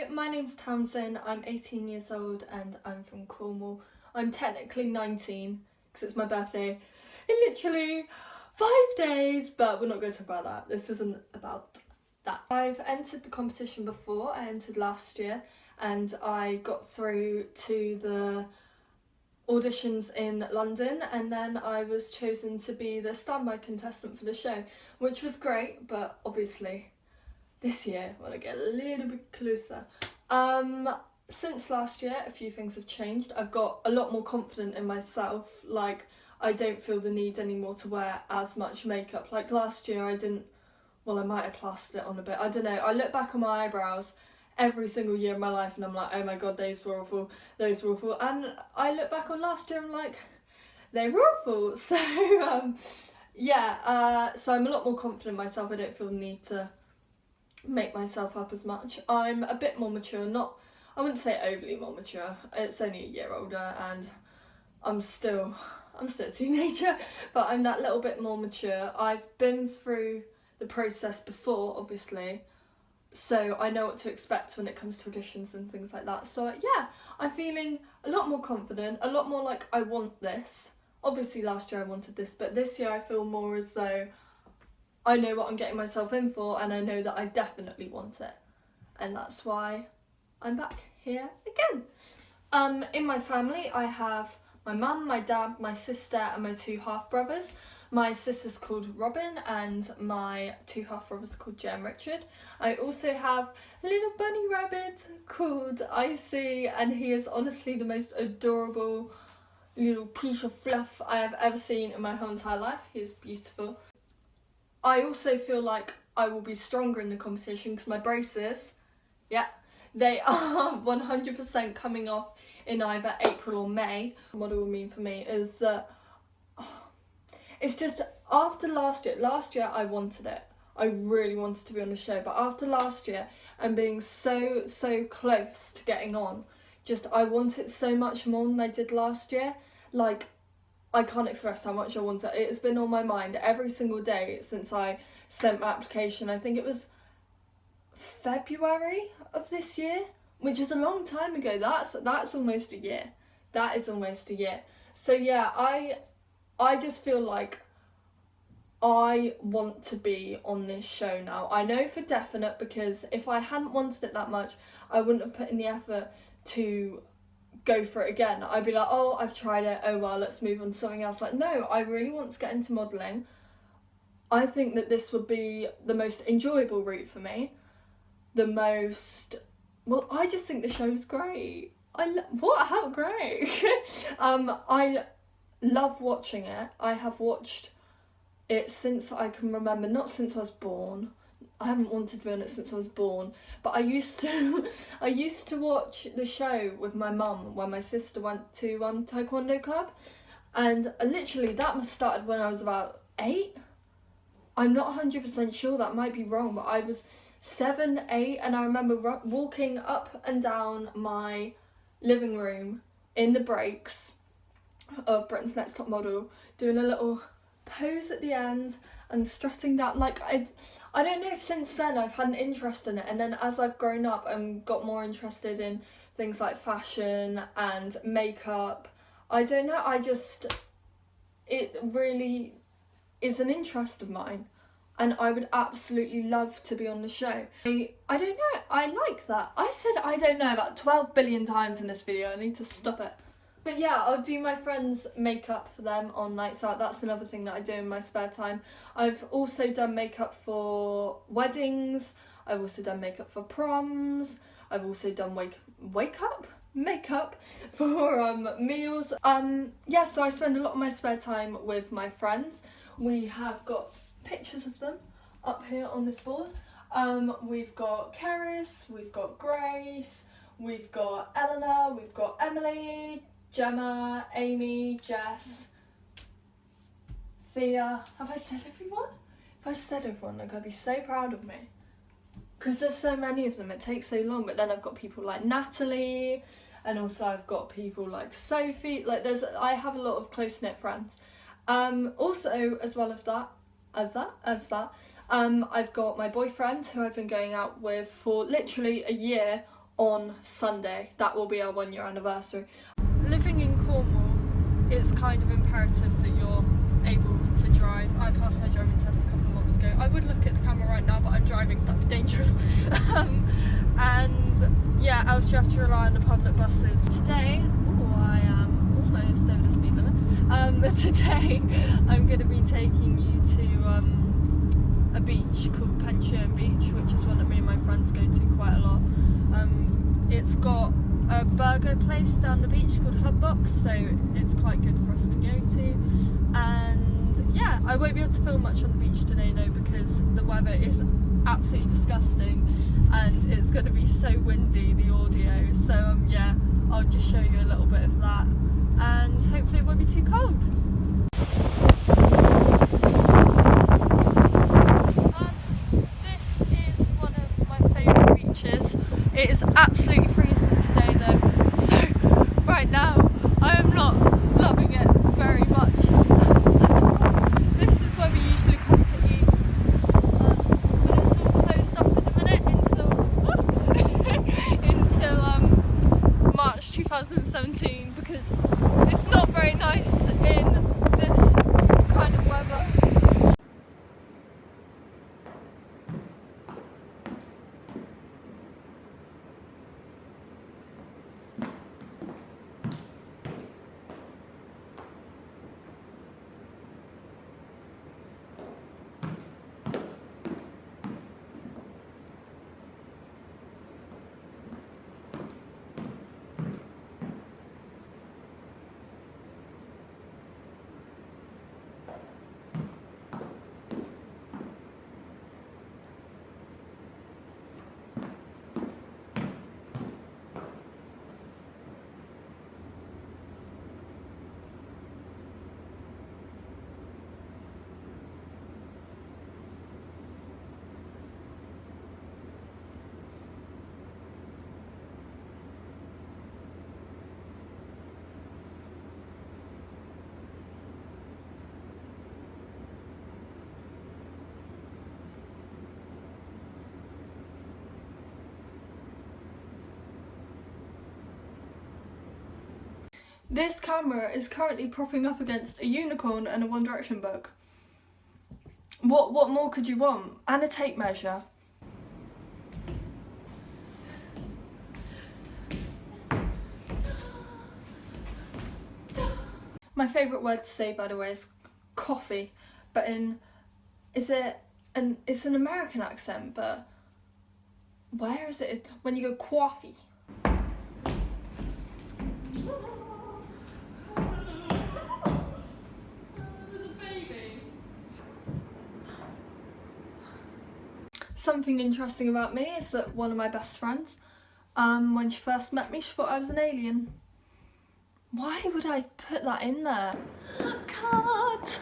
Hi, my name's Tamsin, I'm 18 years old and I'm from Cornwall. I'm technically 19 because it's my birthday in literally 5 days, but we're not going to talk about that. This isn't about that. I've entered the competition before. I entered last year and I got through to the auditions in London, and then I was chosen to be the standby contestant for the show, which was great, but obviously this year I want to get a little bit closer. Since last year a few things have changed. I've got a lot more confident in myself. Like, I don't feel the need anymore to wear as much makeup. Like last year I didn't, well, I might have plastered it on a bit, I don't know. I look back on my eyebrows every single year of my life and I'm like, oh my god, those were awful, those were awful. And I look back on last year and I'm like, they were awful. So so I'm a lot more confident in myself. I don't feel the need to make myself up as much. I'm a bit more mature, I wouldn't say overly more mature. It's only a year older and I'm still a teenager, but I'm that little bit more mature. I've been through the process before, obviously, so I know what to expect when it comes to auditions and things like that. So yeah, I'm feeling a lot more confident, a lot more like I want this. Obviously last year I wanted this, but this year I feel more as though I know what I'm getting myself in for and I know that I definitely want it. And that's why I'm back here again. In my family I have my mum, my dad, my sister and my 2 half-brothers. My sister's called Robin and my 2 half-brothers called Jay and Richard. I also have a little bunny rabbit called Icy, and he is honestly the most adorable little piece of fluff I have ever seen in my whole entire life. He is beautiful. I also feel like I will be stronger in the competition because my braces, they are 100% coming off in either April or May. What it will mean for me is that it's just after last year I wanted it. I really wanted to be on the show, but after last year and being so close to getting on, just I want it so much more than I did last year. Like, I can't express how much I want it. It's been on my mind every single day since I sent my application. I think it was February of this year, which is a long time ago. That's almost a year. That is almost a year. So yeah, I just feel like I want to be on this show now. I know for definite, because if I hadn't wanted it that much, I wouldn't have put in the effort to go for it again. I'd be like, oh, I've tried it, oh well, let's move on to something else. Like, no, I really want to get into modelling. I think that this would be the most enjoyable route for me. I just think the show's great. How great. I love watching it. I have watched it since I can remember, not since I was born. I haven't wanted to be on it since I was born, but I used to watch the show with my mum when my sister went to taekwondo club, and literally that must have started when I was about 8. I'm not 100% sure, that might be wrong, but I was 7, 8, and I remember walking up and down my living room in the breaks of Britain's Next Top Model, doing a little pose at the end and strutting that. Like, I don't know, since then I've had an interest in it, and then as I've grown up and got more interested in things like fashion and makeup, I don't know, it really is an interest of mine, and I would absolutely love to be on the show. I don't know, I like that. I've said I don't know about 12 billion times in this video, I need to stop it. But yeah, I'll do my friends' makeup for them on nights out. That's another thing that I do in my spare time. I've also done makeup for weddings. I've also done makeup for proms. I've also done makeup for meals. So I spend a lot of my spare time with my friends. We have got pictures of them up here on this board. We've got Keris, we've got Grace, we've got Eleanor, we've got Emily, Gemma, Amy, Jess, Thea. Have I said everyone? If I've said everyone, like, I'd be so proud of me. Because there's so many of them, it takes so long. But then I've got people like Natalie, and also I've got people like Sophie. Like, I have a lot of close-knit friends. Also, as well as that, I've got my boyfriend, who I've been going out with for literally a year on Sunday. That will be our 1 year anniversary. Living in Cornwall, it's kind of imperative that you're able to drive. I passed my driving test a couple of months ago. I would look at the camera right now, but I'm driving, so that'd be dangerous. And yeah, else you have to rely on the public buses. Today, I am almost over the speed limit. Today I'm going to be taking you to a beach called Pension Beach, which is one that me and my friends go to quite a lot. It's got a burger place down the beach called Hubbox, so it's quite good for us to go to. And yeah, I won't be able to film much on the beach today though, because the weather is absolutely disgusting and it's going to be so windy, the audio. So yeah, I'll just show you a little bit of that, and hopefully it won't be too cold. This is one of my favourite beaches. It is absolutely freezing today though, so right now I am not loving it very much at all. This is where we usually come to eat, but it's all closed up in a minute until March 2017, because it's not very nice in this kind of weather. This camera is currently propping up against a unicorn and a One Direction book. What more could you want? And a tape measure. My favourite word to say, by the way, is coffee, but it's an American accent, but where is it? When you go coffee. Something interesting about me is that one of my best friends, when she first met me, she thought I was an alien. Why would I put that in there? Cut!